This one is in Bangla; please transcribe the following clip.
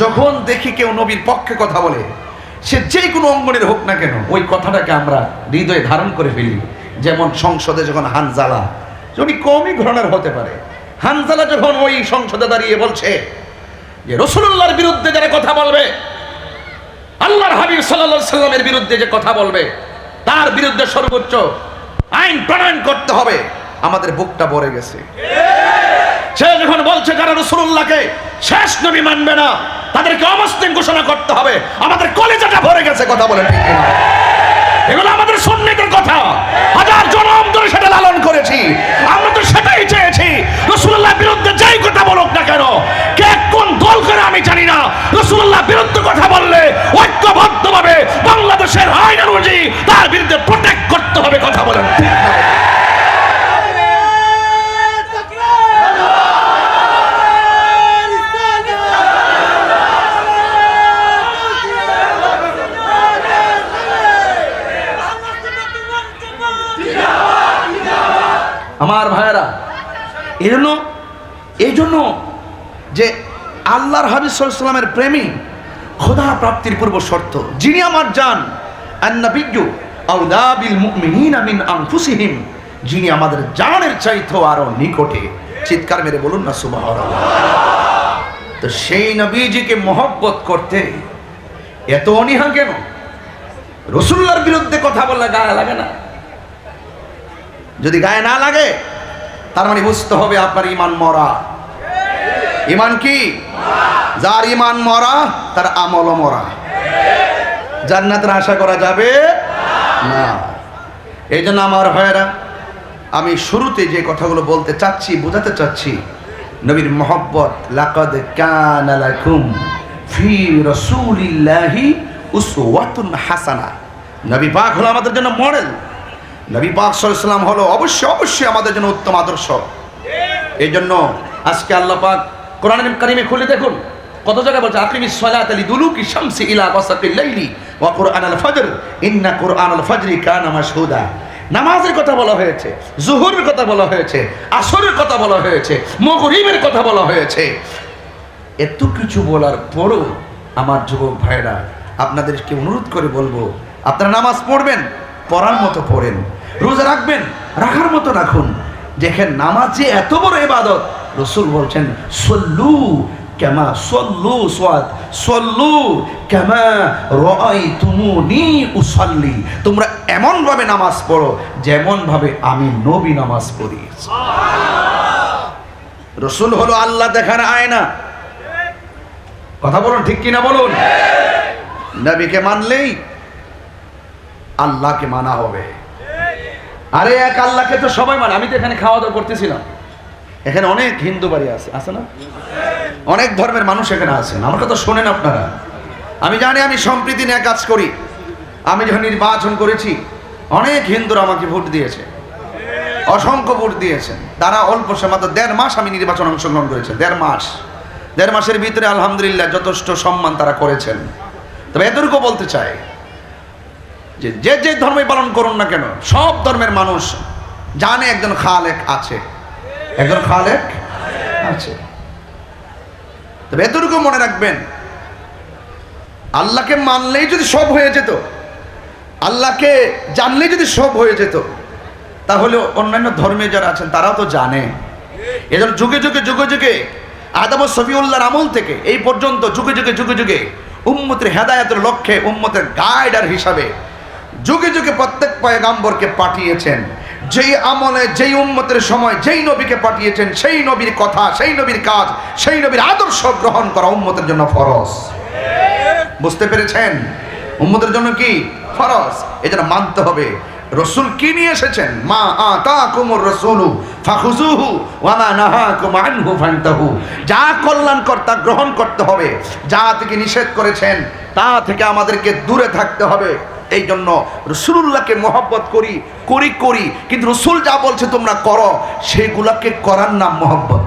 যখন দেখি কেউ নবীর পক্ষে কথা বলে, সে যে কোনো অঙ্গনের হোক না কেন, ওই কথাটাকে আমরা হৃদয়ে ধারণ করে ফেলি। যেমন সংসদে যখন হানজালা, উনি কমই ঘরানার হতে পারে, হানজালা যখন ওই সংসদে দাঁড়িয়ে বলছে যে রাসূলুল্লাহর বিরুদ্ধে যারা কথা বলবে, আল্লাহর হাবিব সাল্লাল্লাহু আলাইহি সাল্লামের বিরুদ্ধে যে কথা বলবে, তার বিরুদ্ধে সর্বোচ্চ আইন প্রণয়ন করতে হবে, আমাদের বুকটা ভরে গেছে। সে যখন বলছে যারা রাসূলুল্লাহকে শেষ নবী মানবে না, তাদেরকে অমুসলিম ঘোষণা করতে হবে, আমাদের কলিজাটা ভরে গেছে। কথা বলেন ঠিক কিনা? এগুলো আমাদের সুন্নিদের কথা, হাজার জনম ধরে সেটা লালন করেছি। আমরা তো সেটাই চেয়েছি, রাসূলুল্লাহর বিরুদ্ধে যেই কথা বলুক না কেন, কে কোন দল করে আমি জানি না, রাসূলুল্লাহর বিরুদ্ধে কথা বললে ঐক্যবদ্ধভাবে বাংলাদেশের আইন অনুযায়ী তার বিরুদ্ধে প্রোটেক্ট করতে হবে। কথা বলেন ঠিক না? আমার ভাইয়েরা, এই জন্য যে আল্লাহর হাবিব সাল্লাল্লাহু আলাইহি ওয়াসাল্লামের প্রেমী খোদা প্রাপ্তির পূর্ব শর্ত। যিনি আমার জান, আন-নাবিয়্যু আওলা বিল মুমিনিনা মিন আনফুসিহিম, যিনি আমাদের জানের চাইতেও আরো নিকটে। চিৎকার মেরে বলুন না সুবহানাল্লাহ। তো সেই নবীজিকে মহব্বত করতে এত অনীহা কেন? রাসূলুল্লাহর বিরুদ্ধে কথা বললে গায়ে লাগে না? যদি গায়ে না লাগে, তার মানে বুঝতে হবে আপনার ঈমান মরা। ঈমান কি? যার ঈমান মরা, তার আমলও মরা। জান্নাতের আশা করা যাবে না। এই জন্য আমার ভাইয়েরা, আমি শুরুতে যে কথাগুলো বলতে চাচ্ছি, বোঝাতে চাচ্ছি, নবীর মহব্বত। লাকাদ কানা লাকুম ফি রাসূলিল্লাহি উসওয়াতুন হাসানা। নবী পাক হলো আমাদের জন্য মডেল। নবী পাক সাল্লাল্লাহু আলাইহি ওয়াসাল্লাম হলো অবশ্যই আমাদের জন্য উত্তম আদর্শ। এই জন্য আজকে আল্লাহ পাক কোরআন কারীমে খুলে দেখুন, কত জায়গায় বলছে আকিমিস সালাতা লিদুলুকি শামসি ইলা গাসাকিল লাইলি ওয়া কুরআনাল ফজর ইন্না কুরআনাল ফজরি কানা মাশহুদা। নামাজের কথা বলা হয়েছে, জোহরের কথা বলা হয়েছে, আসরের কথা বলা হয়েছে, মাগরিবের কথা বলা হয়েছে। এত কিছু বলার পরও আমার যুবক ভাইরা, আপনাদেরকে অনুরোধ করে বলবো, আপনারা নামাজ পড়বেন, পড়ার মতো পড়েন, রোজা রাখবেন, রাখার মতো রাখুন। দেখেন নামাজ যে এত বড় ইবাদত, রাসূল বলছেন সল্লু কামা সল্লু সাদ সল্লু কামা রাআইতুমুনি উসাল্লি। তোমরা এমন ভাবে নামাজ পড়ো যেমন ভাবে আমি নবী নামাজ পড়ি। রাসূল হলো আল্লাহ দেখার আয়না। কথা বলুন ঠিক কিনা বলুন? নবীকে মানলেই আল্লাহকে মানা হবে। আরে এক আল্লাহকে তো সবাই মানে। আমি তো এখানে খাওয়া দাওয়া করতেছিলাম, এখানে অনেক হিন্দু বাড়ি আছে না? অনেক ধর্মের মানুষ এখানে আছেন। আমার কথা শোনেন আপনারা। আমি জানি আমি সম্প্রীতি নিয়ে কাজ করি। আমি যখন নির্বাচন করেছি, অনেক হিন্দুরা আমাকে ভোট দিয়েছে, অসংখ্য ভোট দিয়েছেন। তারা অল্প সময়, মাত্র 1.5 মাস আমি নির্বাচন অংশগ্রহণ করেছি। 1.5 মাসের ভিতরে আলহামদুলিল্লাহ যথেষ্ট সম্মান তারা করেছেন। তবে এতটুকু বলতে চাই যে যে ধর্মই পালন করুন না কেন, সব ধর্মের মানুষ জানে একজন খালেক আছে, একজন খালেক আছে। তবে এতটুকু মনে রাখবেন, আল্লাহকে মানলেই যদি সব হয়ে যেত, আল্লাহকে জানলেই যদি সব হয়ে যেত, তাহলে অন্যান্য ধর্মে যারা আছেন তারাও তো জানে। এজন্য যুগে যুগে আদম ও সফিউল্লাহর আমল থেকে এই পর্যন্ত যুগে যুগে উম্মতের হেদায়েতের লক্ষ্যে, উম্মতের গাইডার হিসাবে যুগে প্রত্যেক পয়গাম্বরকে পাঠিয়েছেন। যেই আমলে, যেই উম্মতের সময় যেই নবীকে পাঠিয়েছেন, সেই নবীর কথা, সেই নবীর কাজ, সেই নবীর আদর্শ গ্রহণ করা উম্মতের জন্য ফরজ। বুঝতে পেরেছেন? উম্মতের জন্য কি ফরজ। এজন্য মানতে হবে রাসূল কি নিয়ে এসেছেন। মা আতাকুমুর রাসূলু ফাখুযুহু ওয়া মা নাহাকুম আনহু ফান্তাহু। যা কল্যাণকর তা গ্রহণ করতে হবে, যা থেকে নিষেধ করেছেন তা থেকে আমাদেরকে দূরে থাকতে হবে। এই জন্য রাসূলুল্লাহকে মহব্বত করি, কিন্তু রাসূল যা বলছে তোমরা করো, সেগুলাকে করার নাম মহব্বত।